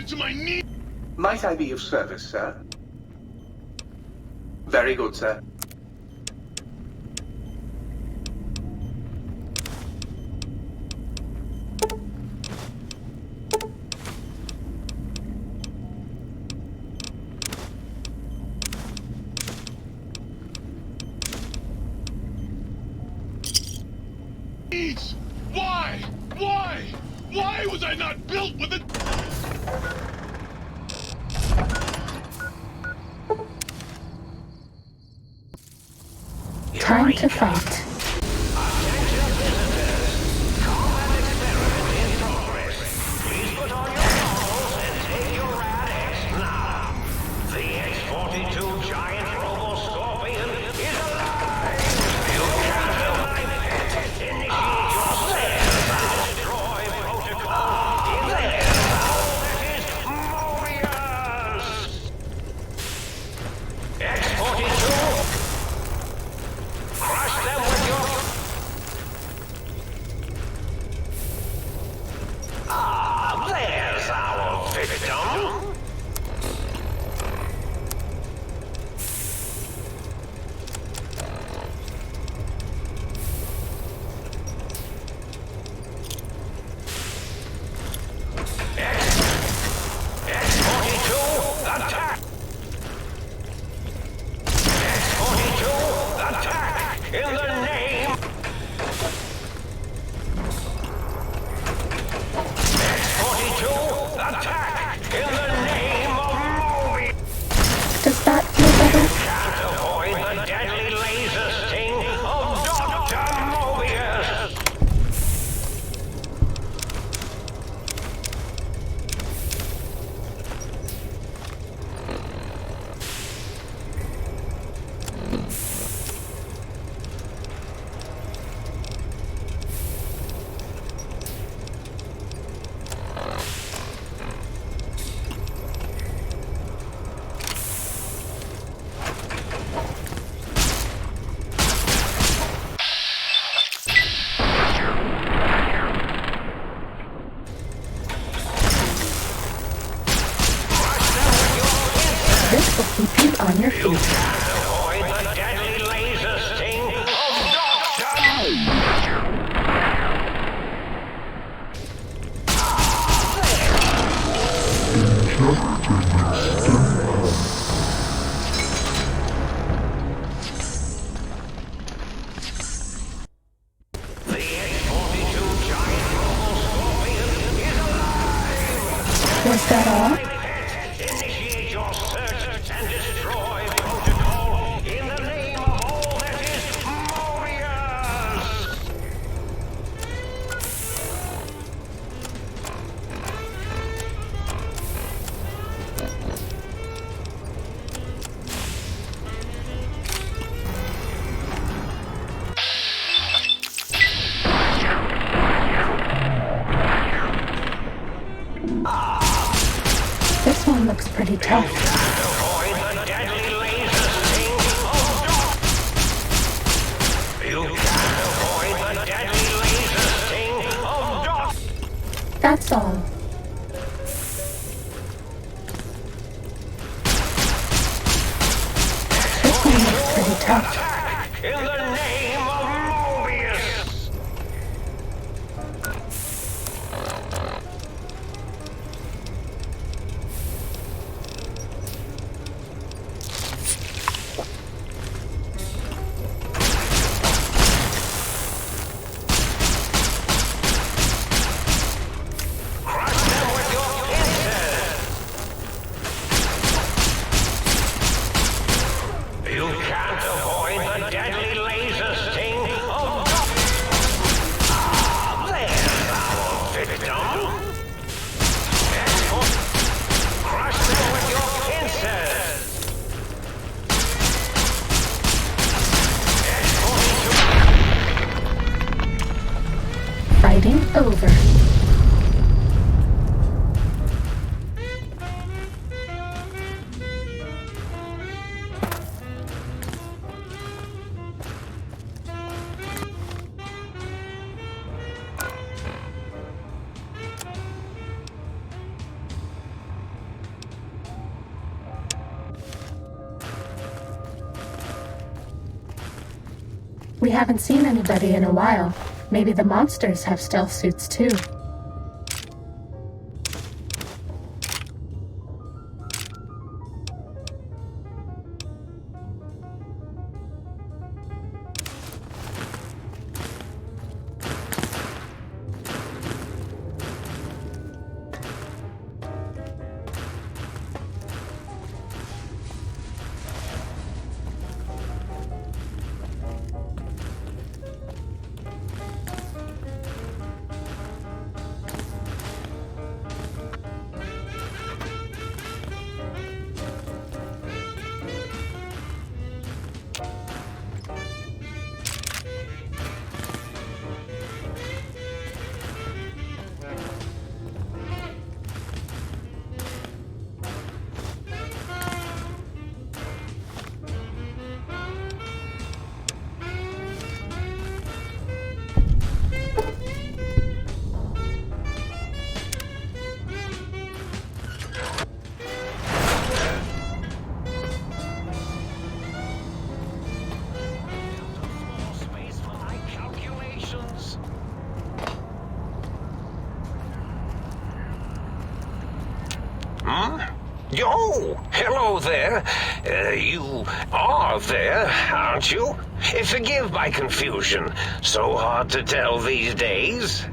to my knee! Might I be of service, sir? Very good, sir. Why? Why? Why was I not built with a... Time to fight. Does that feel better? Can't avoid the deadly laser sting of Dr. Mobius! This will keep you on your feet. Avoid the deadly laser sting of The X-42 giant robo scorpion is alive! Was that all? Initiate your search and destroy protocol in the name of all that is Mobius! This one looks pretty tough. Avoid the deadly laser sting of You can't avoid the deadly laser sting of That's all. This one looks pretty tough. in the name of Mobius! Crush them with your pincers! You can't avoid the deadly We haven't seen anybody in a while. Maybe the monsters have stealth suits too. Space for my calculations. Oh, hello there. You are there, aren't you? Forgive my confusion. So hard to tell these days.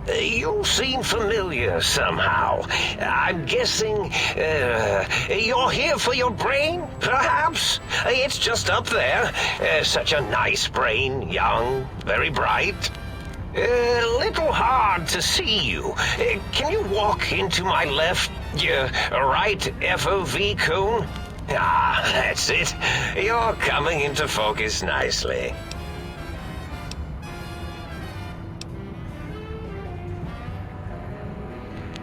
You seem familiar somehow. I'm guessing you're here for your brain, perhaps? It's just up there. Such a nice brain, young, very bright. A little hard to see you. Can you walk into my left, right FOV cone? Ah, that's it. You're coming into focus nicely.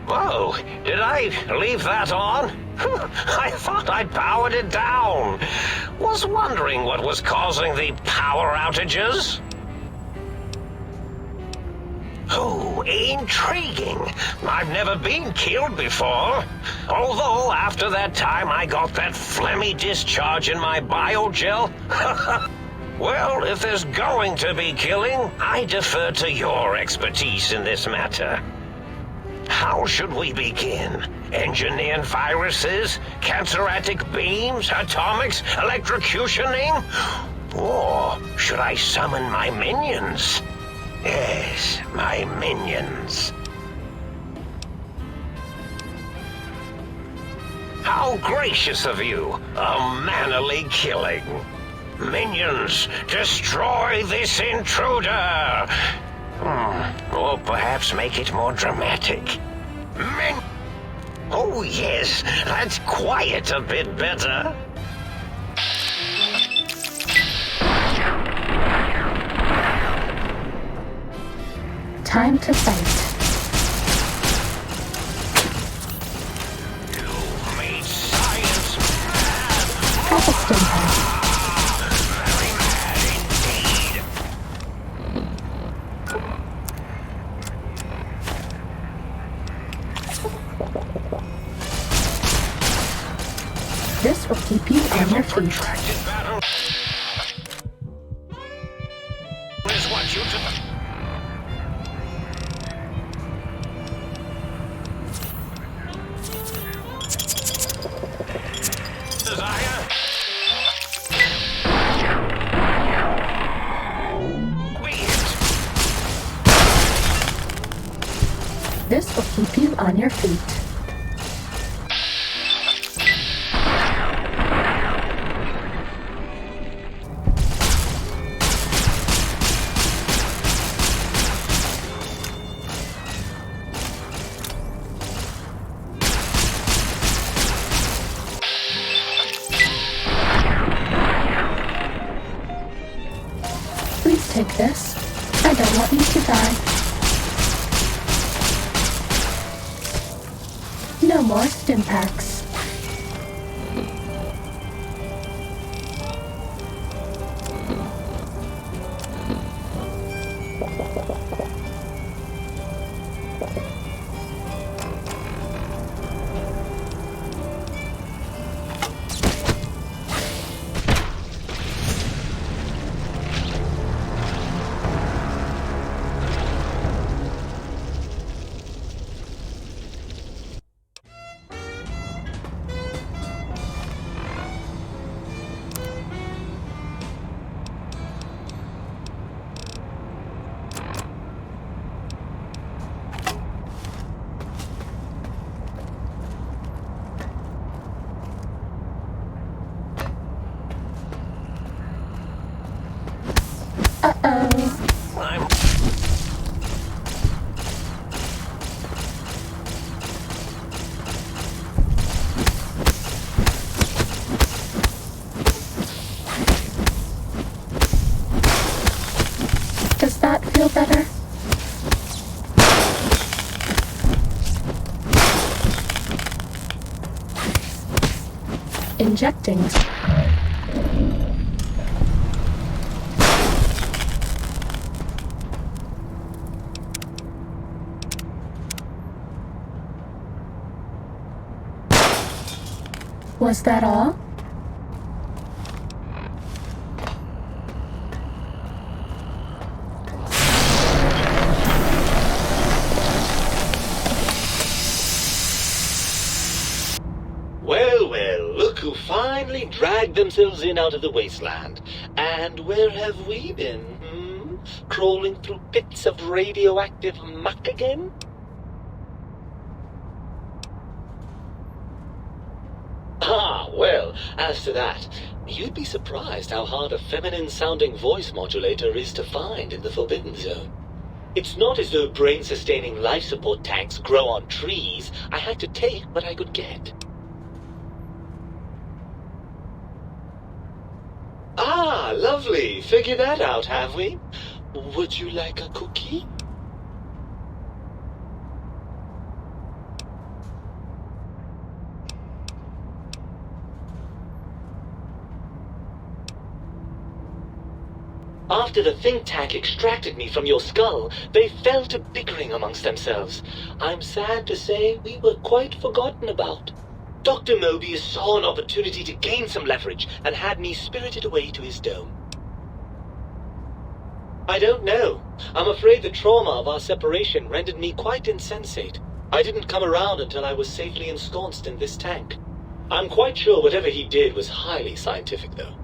Whoa, did I leave that on? I thought I'd powered it down. Was wondering what was causing the power outages. Oh, intriguing. I've never been killed before. Although, after that time I got that phlegmy discharge in my biogel. Well, if there's going to be killing, I defer to your expertise in this matter. How should we begin? Engineer viruses, cancerratic beams, atomics, electrocutioning? Or should I summon my minions? Yes, my minions. How gracious of you, a mannerly killing. Minions, destroy this intruder! Or perhaps make it more dramatic. Oh yes, that's quite a bit better. Time to fight. You made science mad! Have a stim pack. Very mad indeed. This will keep you on your feet. Protracted battle is what you do. Desire. Be it. This will keep you on your feet. Please take this. I don't want you to die. No more stim packs. injecting. Was that all? Well, well, look who finally dragged themselves in out of the wasteland. And where have we been, Crawling through pits of radioactive muck again? Ah, well, as to that, you'd be surprised how hard a feminine-sounding voice modulator is to find in the Forbidden Zone. It's not as though brain-sustaining life support tanks grow on trees. I had to take what I could get. Ah, lovely. Figured that out, have we? Would you like a cookie? After the think tank extracted me from your skull, they fell to bickering amongst themselves. I'm sad to say we were quite forgotten about. Dr. Mobius saw an opportunity to gain some leverage and had me spirited away to his dome. I don't know. I'm afraid the trauma of our separation rendered me quite insensate. I didn't come around until I was safely ensconced in this tank. I'm quite sure whatever he did was highly scientific, though.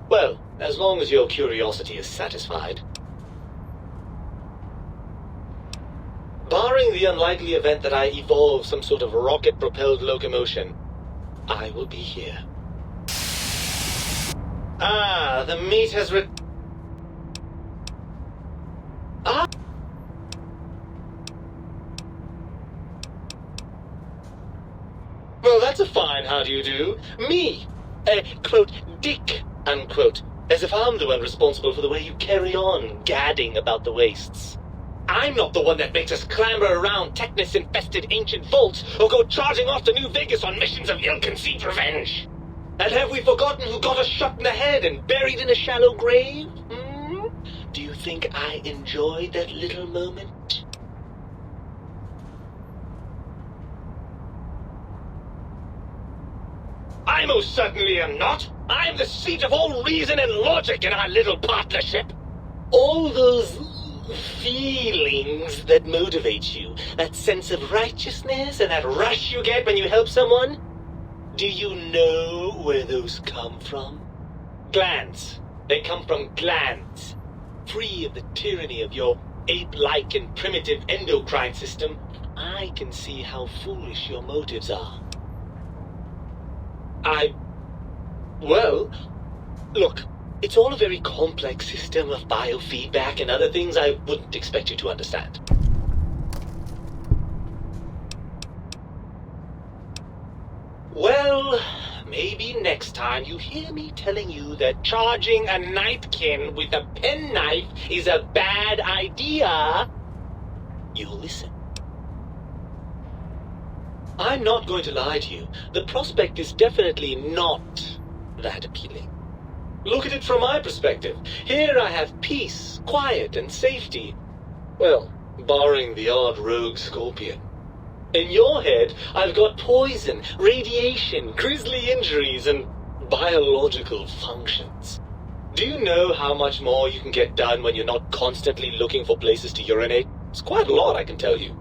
Well, as long as your curiosity is satisfied. Barring the unlikely event that I evolve some sort of rocket-propelled locomotion, I will be here. Ah, the meat has Well, that's a fine how do you do. Me, quote, dick, unquote, as if I'm the one responsible for the way you carry on gadding about the wastes. I'm not the one that makes us clamber around Technus-infested ancient vaults or go charging off to New Vegas on missions of ill-conceived revenge. And have we forgotten who got us shot in the head and buried in a shallow grave? Do you think I enjoyed that little moment? I most certainly am not. I'm the seat of all reason and logic in our little partnership. All those feelings that motivate you, that sense of righteousness and that rush you get when you help someone, do you know where those come from? Glands. They come from glands. Free of the tyranny of your ape-like and primitive endocrine system, I can see how foolish your motives are. Well, look, it's all a very complex system of biofeedback and other things I wouldn't expect you to understand. Well, maybe next time you hear me telling you that charging a napkin with a penknife is a bad idea, you'll listen. I'm not going to lie to you. The prospect is definitely not that appealing. Look at it from my perspective. Here I have peace, quiet, and safety. Well, barring the odd rogue scorpion. In your head, I've got poison, radiation, grisly injuries, and biological functions. Do you know how much more you can get done when you're not constantly looking for places to urinate? It's quite a lot, I can tell you.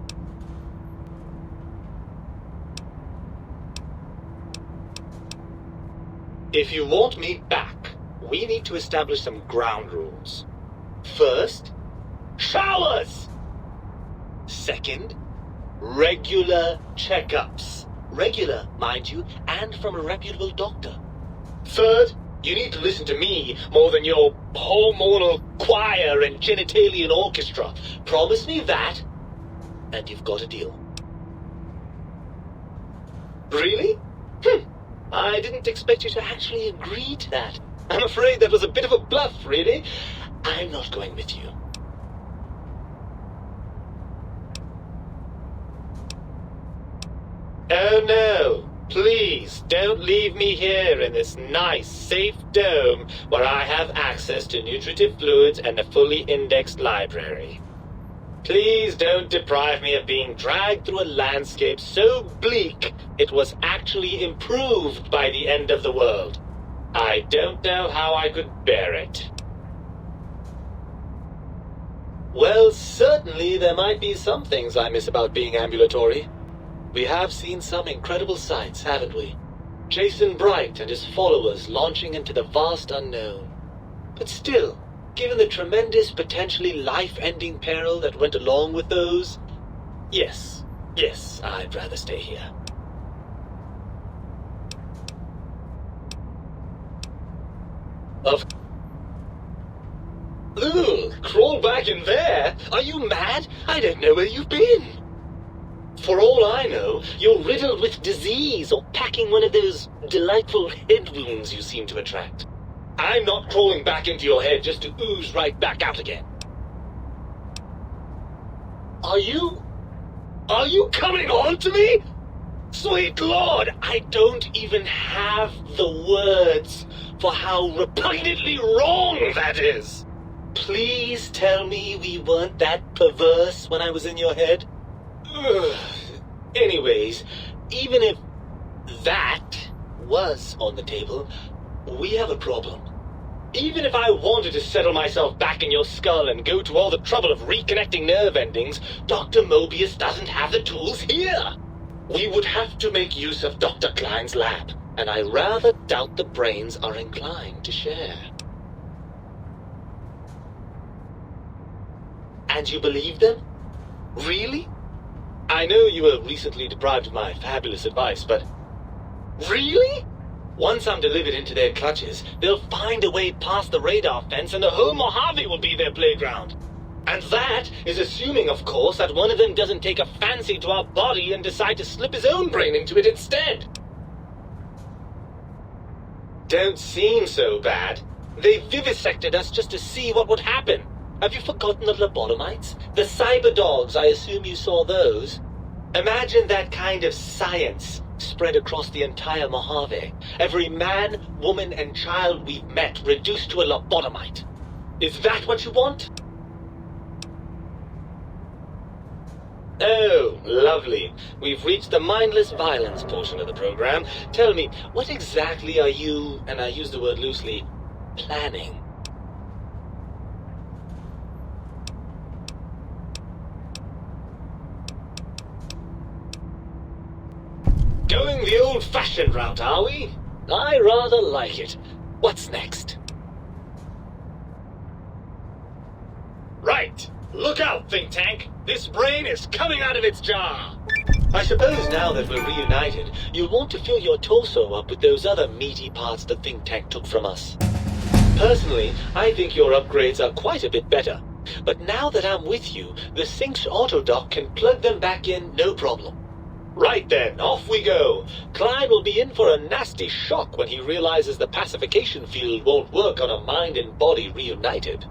If you want me back, we need to establish some ground rules. First, showers! Second, regular checkups. Regular, mind you, and from a reputable doctor. Third, you need to listen to me more than your hormonal choir and genitalian orchestra. Promise me that, and you've got a deal. Really? I didn't expect you to actually agree to that. I'm afraid that was a bit of a bluff, really. I'm not going with you. Oh no! Please, don't leave me here in this nice, safe dome where I have access to nutritive fluids and a fully indexed library. Please don't deprive me of being dragged through a landscape so bleak it was actually improved by the end of the world. I don't know how I could bear it. Well, certainly there might be some things I miss about being ambulatory. We have seen some incredible sights, haven't we? Jason Bright and his followers launching into the vast unknown. But still, given the tremendous, potentially life-ending peril that went along with those, yes, I'd rather stay here. Ugh, crawl back in there? Are you mad? I don't know where you've been. For all I know, you're riddled with disease or packing one of those delightful head wounds you seem to attract. I'm not crawling back into your head just to ooze right back out again. Are you coming on to me? Sweet Lord, I don't even have the words for how repugnantly wrong that is. Please tell me we weren't that perverse when I was in your head? Ugh. Anyways, even if that was on the table, we have a problem. Even if I wanted to settle myself back in your skull and go to all the trouble of reconnecting nerve endings, Dr. Mobius doesn't have the tools here. We would have to make use of Dr. Klein's lab, and I rather doubt the brains are inclined to share. And you believe them? Really? I know you were recently deprived of my fabulous advice, but... Really? Once I'm delivered into their clutches, they'll find a way past the radar fence and the whole Mojave will be their playground. And that is assuming, of course, that one of them doesn't take a fancy to our body and decide to slip his own brain into it instead. Don't seem so bad. They vivisected us just to see what would happen. Have you forgotten the lobotomites? The cyber dogs, I assume you saw those. Imagine that kind of science spread across the entire Mojave. Every man, woman, and child we've met reduced to a lobotomite. Is that what you want? Oh, lovely. We've reached the mindless violence portion of the program. Tell me, what exactly are you, and I use the word loosely, planning? Going the old-fashioned route, are we? I rather like it. What's next? Right. Look out, think tank. This brain is coming out of its jar. I suppose now that we're reunited, you'll want to fill your torso up with those other meaty parts the think tank took from us. Personally, I think your upgrades are quite a bit better. But now that I'm with you, the Sync's autodock can plug them back in no problem. Right then, off we go. Klein will be in for a nasty shock when he realizes the pacification field won't work on a mind and body reunited.